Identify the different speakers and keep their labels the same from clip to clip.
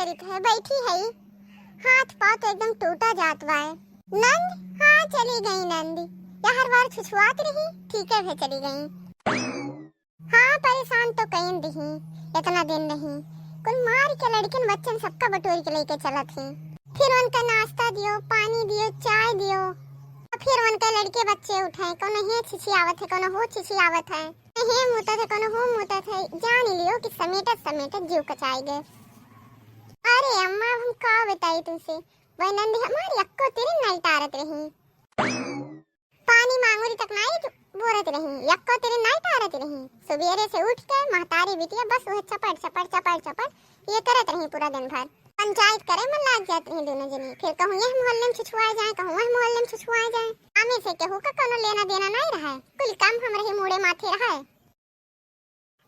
Speaker 1: करित है, बैठी है। हाथ पाँव तो एकदम टूटा जात बा। नंद हाँ चली गई नंदी, या हर बार छुछुआत रही, ठीक है चली गई। हाँ परेशान तो कहीं दिही, इतना दिन नहीं, कुल मार के लड़किन बच्चन सबका बटोर के लेके चला थी। फिर उनका नाश्ता दियो, पानी दियो, चाय दियो, फिर उनका लड़के बच्चे उठाए, कोनो हे छिछी आवत है, कोनो हो छिछी आवत है, हे मुता है, कोनो हो मुता है, जान लियो कि समेटत समेटत जीव कचाई गए। अरे अम्मा हम का बताई तुमसे, वह नंदी हमारी अक्को तेरे नल तारत रही, पानी मांगोरी तक नहीं बोरत रही, यक्को तेरे नल तारत रही। सवेरे से उठ के महतारी बिटिया बस वह चपड़ चपड़ चपड़ चपड़ ये करत रही पूरा दिन भर। पंचायत करे मन लाग जाती रही दोनों जनी, फिर कहूँ यह मोहल्ले में छुछुआए जाए, कहूँ वह मोहल्ले में छुछुआए जाए। हमें से कहूँ का कोनो लेना देना नहीं रहा है, कुल काम हम रहे मुड़े माथे रहा है।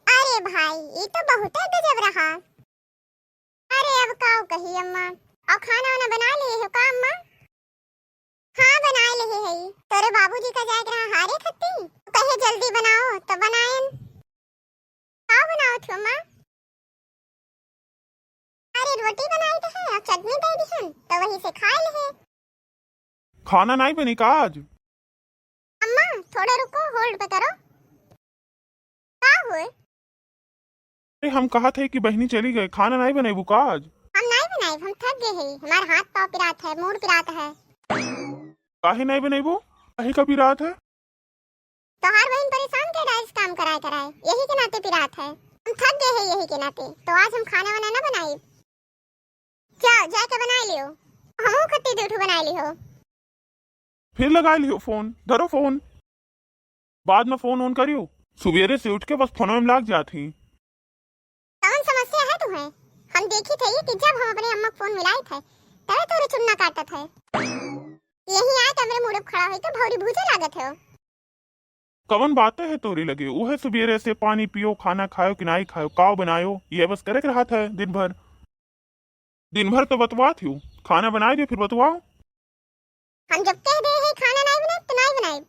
Speaker 1: अरे भाई ये तो बहुत गजब रहा। अरे अब काऊ कही अम्मा, और खाना वाना बना लिए हो का अम्मा? हाँ बना लिए है, तेरे बाबूजी का जाए रहा हारे खत्ती, कहे जल्दी बनाओ तो बनाएन। का बनाओ थी अम्मा? अरे रोटी बनाई तो है और चटनी दे दी है, तो वही से खा ले।
Speaker 2: खाना नहीं बनी का आज?
Speaker 1: अम्मा थोड़ा रुको, होल्ड पे करो। का हुए?
Speaker 2: अरे हम कहा थे कि बहनी चली गई, खाना नहीं बनेबू का आज?
Speaker 1: हम नहीं बनाए, हम थक गए हैं, हमारे हाथ पाँव पिरात है, मूड पिरात है।
Speaker 2: काहे नहीं बनेबू? काहे का पिरात है?
Speaker 1: तो हर बहन परेशान कर रहा है, इस काम कराए कराए, यही के नाते पिरात है, हम थक गए हैं यही के नाते, तो आज हम खाना वाना ना बनाए। जाओ जाके बना लियो, हम खट्टी दूठू बना लियो।
Speaker 2: फिर लगा लियो फोन, धरो फोन, बाद में फोन ऑन करियो। सुबेरे से उठ के बस फोन में लाग जाती।
Speaker 1: कौन समस्या है तुम्हें? हम देखी थे कि जब हम अपने अम्मा को फोन मिलाए थे तब तोरे चुन्ना काटा था, यही आए तो मेरे मुड़ खड़ा हुई तो भौरी भूजे लागत है।
Speaker 2: कवन बातें है तोरी लगे, वो है सुबेरे से पानी पियो, खाना खाओ कि नहीं खाओ, काव बनायो, ये बस करे रहा था दिन भर। दिन भर तो बतवा थी, खाना बनाए दे फिर बतवाओ।
Speaker 1: हम जब कह दे है खाना नहीं बनाए तो नहीं बनाए।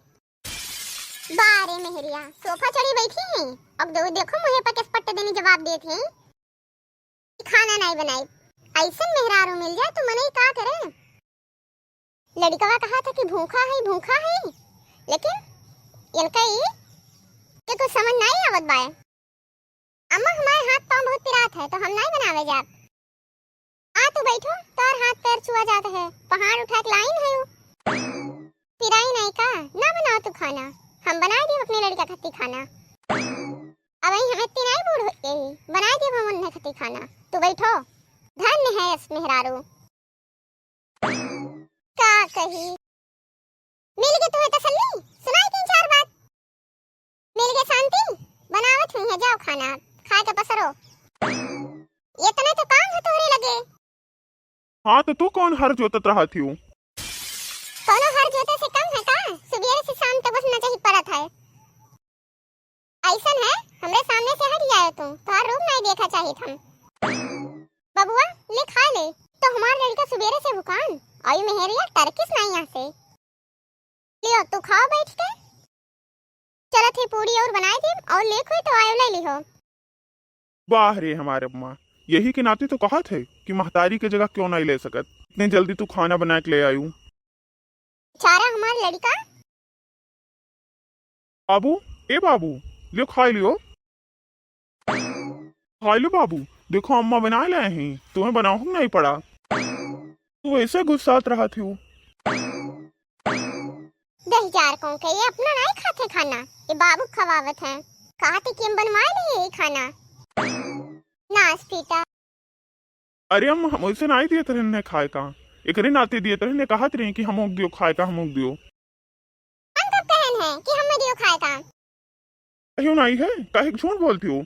Speaker 1: बारे मेहरिया सोफा चढ़ी बैठी हैं, अब देखो मुझे पर किस पट्टे देने जवाब देते हैं, खाना नहीं बनाए। ऐसा मेहरारू मिल जाए तो मने का करे। लड़का कहा था कि भूखा है, लेकिन इनका ये कुछ समझ नहीं आवत बाय। अम्मा हमारे हाथ पाँव बहुत पिरात है, तो हम नहीं बनावे जा। आ तो बैठो, तार हाथ पैर छुआ जाता है, पहाड़ उठा के लाइन है। पिराई नहीं का ना बनाओ तो खाना, हम बना दिए अपने लड़का खत्ती खाना। अब हमें इतनी नहीं बूढ़ हो गई, बना दिए हम उन्हें खत्ती खाना। तू बैठो, धन्य है इस मेहरारू। का कही मिल गए तुम्हें तसल्ली, सुनाई 3-4 बात, मिल गए शांति, बनावत हुई है, जाओ खाना खा के पसरो। इतने तो काम है तोरे लगे।
Speaker 2: हाँ तो तू कौन हर जोतत रहा थी?
Speaker 1: कोनो हर जोते से कम है का? सुबह से शाम तक बस नचा ही पड़त है। ऐसन है हमरे सामने से हट जाए तुम, तो हर रूप नहीं देखा चाहिए था। बबुआ ले खा ले, तो हमारा लड़का सुबह से भुकान आयु मेहरिया टर्किस नहीं यहाँ से। लियो तू खाओ बैठ के, चलो थे पूरी और बनाए थे और ले खोई तो आयो ले लिहो।
Speaker 2: वाह रे हमारे अम्मा, यही के नाते तो कहा थे कि महतारी के जगह क्यों नहीं ले सकत, इतने जल्दी तू खाना बना के ले आयू।
Speaker 1: चारा हमारा लड़का।
Speaker 2: बाबू ए बाबू, लियो खा लियो, खा लो बाबू, देखो अम्मा बना लाए हैं, तुम्हें बनाऊ नहीं पड़ा। तू ऐसे गुस्सात रहा थी।
Speaker 1: 10,000 कौन के ये अपना नहीं खाते खाना, ये बाबू खवावत है, कहा थे कि हम बनवा लिए ये खाना। नाश पीटा।
Speaker 2: अरे हम ऐसे नहीं दिए तरह ने खाए का, एक नाते दिए तरह ने कहा रहे कि हम दियो खाए का, हम दियो।
Speaker 1: हम कब कहन है कि हम दियो खाए का?
Speaker 2: क्यों नहीं है, काहे झूठ बोलती हो?